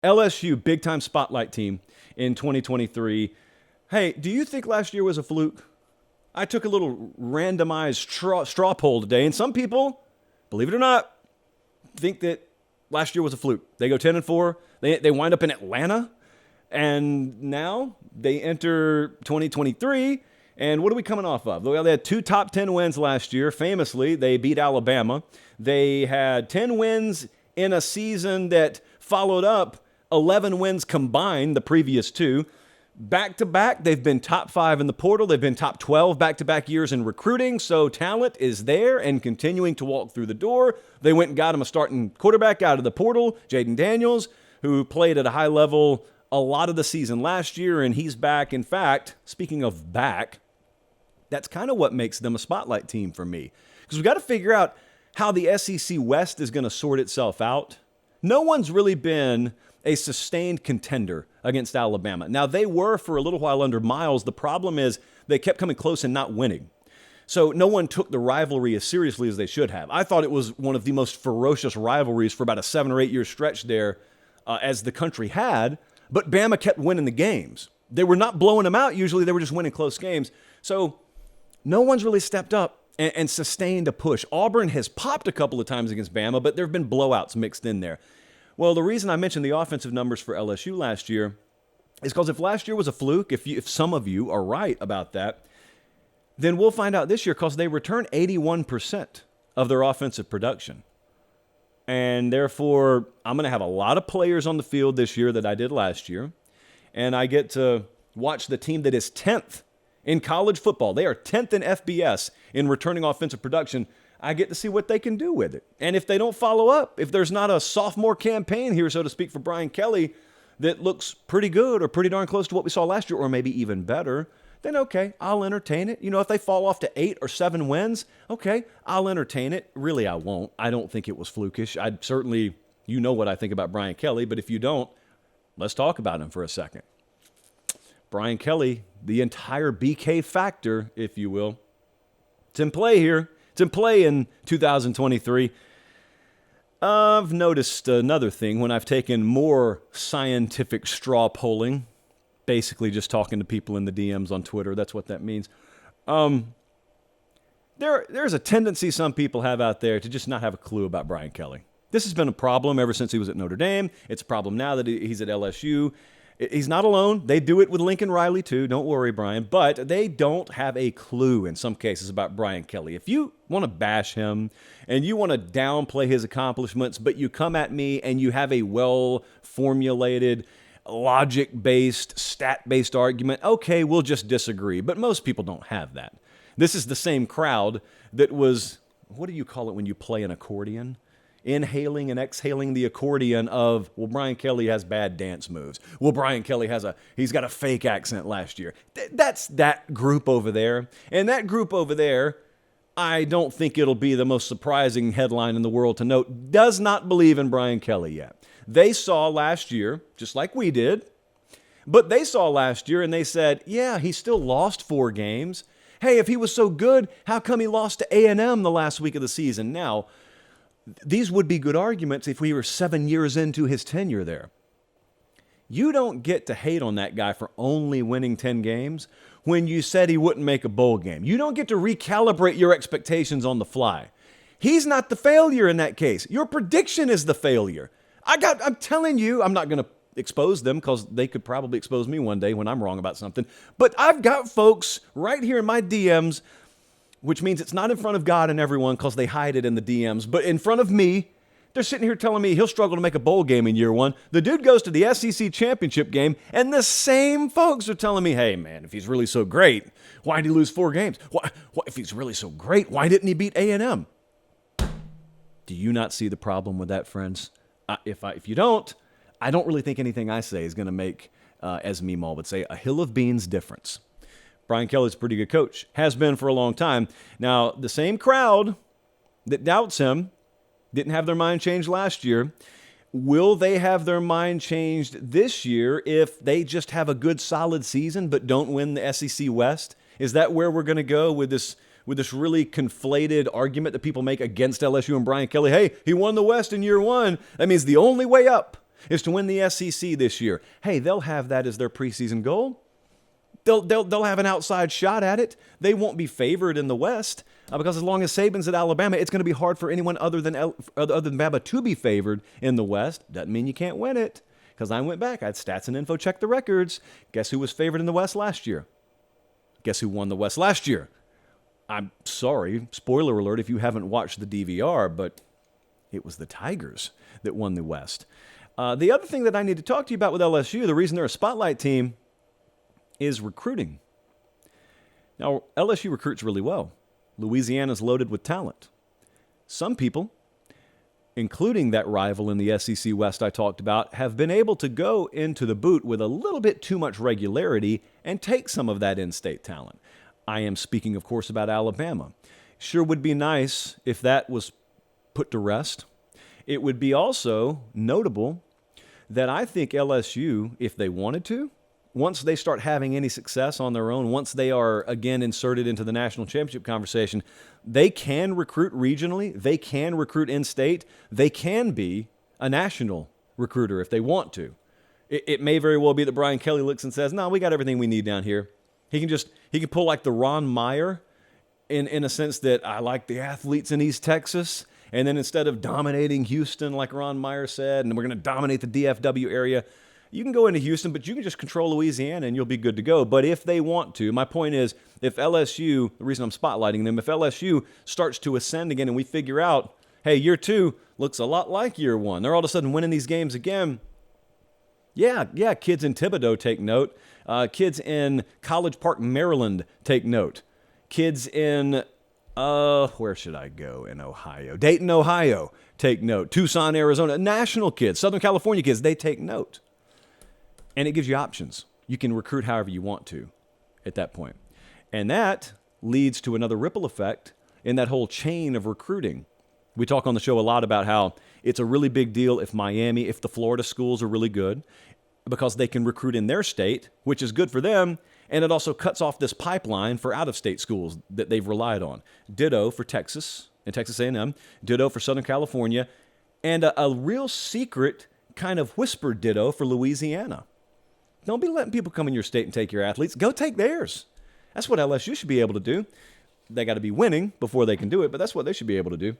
LSU, big-time spotlight team in 2023. Hey, do you think last year was a fluke? I took a little randomized straw poll today, and some people, believe it or not, think that last year was a fluke. They go 10-4. They wind up in Atlanta, and now they enter 2023. And what are we coming off of? Well, they had 2 top 10 wins last year. Famously, they beat Alabama. They had 10 wins in a season that followed up 11 wins combined the previous 2. Back-to-back, they've been top 5 in the portal. They've been top 12 back-to-back years in recruiting, so talent is there and continuing to walk through the door. They went and got him a starting quarterback out of the portal, Jaden Daniels, who played at a high level a lot of the season last year, and he's back. In fact, speaking of back, that's kind of what makes them a spotlight team for me, because we've got to figure out how the SEC West is going to sort itself out. No one's really been a sustained contender against Alabama. Now, they were for a little while under Miles. The problem is they kept coming close and not winning. So no one took the rivalry as seriously as they should have. I thought it was one of the most ferocious rivalries for about a 7 or 8 year stretch there as the country had, but Bama kept winning the games. They were not blowing them out usually. They were just winning close games. So no one's really stepped up and sustained a push. Auburn has popped a couple of times against Bama, but there have been blowouts mixed in there. Well, the reason I mentioned the offensive numbers for LSU last year is because if last year was a fluke, if some of you are right about that, then we'll find out this year because they return 81% of their offensive production. And therefore, I'm going to have a lot of players on the field this year that I did last year. And I get to watch the team that is 10th in college football. They are 10th in FBS in returning offensive production. I get to see what they can do with it. And if they don't follow up, if there's not a sophomore campaign here, so to speak, for Brian Kelly that looks pretty good or pretty darn close to what we saw last year, or maybe even better, then okay, I'll entertain it. You know, if they fall off to 8 or 7 wins, okay, I'll entertain it. Really, I won't. I don't think it was flukish. I'd certainly, you know what I think about Brian Kelly, but if you don't, let's talk about him for a second. Brian Kelly, the entire BK factor, if you will, it's in play here. It's in play in 2023. I've noticed another thing when I've taken more scientific straw polling, basically just talking to people in the DMs on Twitter. That's what that means. There's a tendency some people have out there to just not have a clue about Brian Kelly. This has been a problem ever since he was at Notre Dame. It's a problem now that he's at LSU. He's not alone. They do it with Lincoln Riley, too. Don't worry, Brian. But they don't have a clue in some cases about Brian Kelly. If you want to bash him and you want to downplay his accomplishments, but you come at me and you have a well-formulated, logic-based, stat-based argument, okay, we'll just disagree. But most people don't have that. This is the same crowd that was, what do you call it when you play an accordion? Inhaling and exhaling the accordion of, well, Brian Kelly has bad dance moves. Well, Brian Kelly he's got a fake accent last year. That's that group over there. And that group over there, I don't think it'll be the most surprising headline in the world to note, does not believe in Brian Kelly yet. They saw last year, just like we did, but they saw last year and they said, yeah, he still lost 4 games. Hey, if he was so good, how come he lost to A&M the last week of the season? Now, these would be good arguments if we were 7 years into his tenure there. You don't get to hate on that guy for only winning 10 games when you said he wouldn't make a bowl game. You don't get to recalibrate your expectations on the fly. He's not the failure in that case. Your prediction is the failure. I'm telling you, I'm not going to expose them because they could probably expose me one day when I'm wrong about something. But I've got folks right here in my DMs, which means it's not in front of God and everyone because they hide it in the DMs, but in front of me, they're sitting here telling me he'll struggle to make a bowl game in year 1. The dude goes to the SEC championship game, and the same folks are telling me, hey, man, if he's really so great, why did he lose 4 games? Why, if he's really so great, why didn't he beat A&M? Do you not see the problem with that, friends? If you don't, I don't really think anything I say is going to make, as Meemaw would say, a hill of beans difference. Brian Kelly's a pretty good coach, has been for a long time. Now, the same crowd that doubts him didn't have their mind changed last year. Will they have their mind changed this year if they just have a good, solid season but don't win the SEC West? Is that where we're going to go with this really conflated argument that people make against LSU and Brian Kelly? Hey, he won the West in year 1. That means the only way up is to win the SEC this year. Hey, they'll have that as their preseason goal. They'll have an outside shot at it. They won't be favored in the West because as long as Saban's at Alabama, it's going to be hard for anyone other than Bama to be favored in the West. Doesn't mean you can't win it because I went back. I had stats and info, check the records. Guess who was favored in the West last year? Guess who won the West last year? I'm sorry, spoiler alert if you haven't watched the DVR, but it was the Tigers that won the West. The other thing that I need to talk to you about with LSU, the reason they're a spotlight team, is recruiting. Now, LSU recruits really well. Louisiana's loaded with talent. Some people, including that rival in the SEC West I talked about, have been able to go into the boot with a little bit too much regularity and take some of that in-state talent. I am speaking, of course, about Alabama. Sure would be nice if that was put to rest. It would be also notable that I think LSU, if they wanted to, once they start having any success on their own, once they are again inserted into the national championship conversation, they can recruit regionally, they can recruit in-state, they can be a national recruiter if they want to. It may very well be that Brian Kelly looks and says, no, we got everything we need down here. He can pull like the Ron Meyer in a sense that I like the athletes in East Texas, and then instead of dominating Houston like Ron Meyer said, and we're going to dominate the DFW area, you can go into Houston, but you can just control Louisiana and you'll be good to go. But if they want to, my point is, if LSU, the reason I'm spotlighting them, if LSU starts to ascend again and we figure out, hey, year 2 looks a lot like year 1, they're all of a sudden winning these games again. Yeah, kids in Thibodaux take note. Kids in College Park, Maryland take note. Kids in, where should I go in Ohio? Dayton, Ohio, take note. Tucson, Arizona, national kids, Southern California kids, they take note. And it gives you options. You can recruit however you want to at that point. And that leads to another ripple effect in that whole chain of recruiting. We talk on the show a lot about how it's a really big deal if the Florida schools are really good because they can recruit in their state, which is good for them, and it also cuts off this pipeline for out-of-state schools that they've relied on. Ditto for Texas and Texas A&M, ditto for Southern California, and a real secret kind of whispered ditto for Louisiana. Don't be letting people come in your state and take your athletes. Go take theirs. That's what LSU should be able to do. They got to be winning before they can do it, but that's what they should be able to do.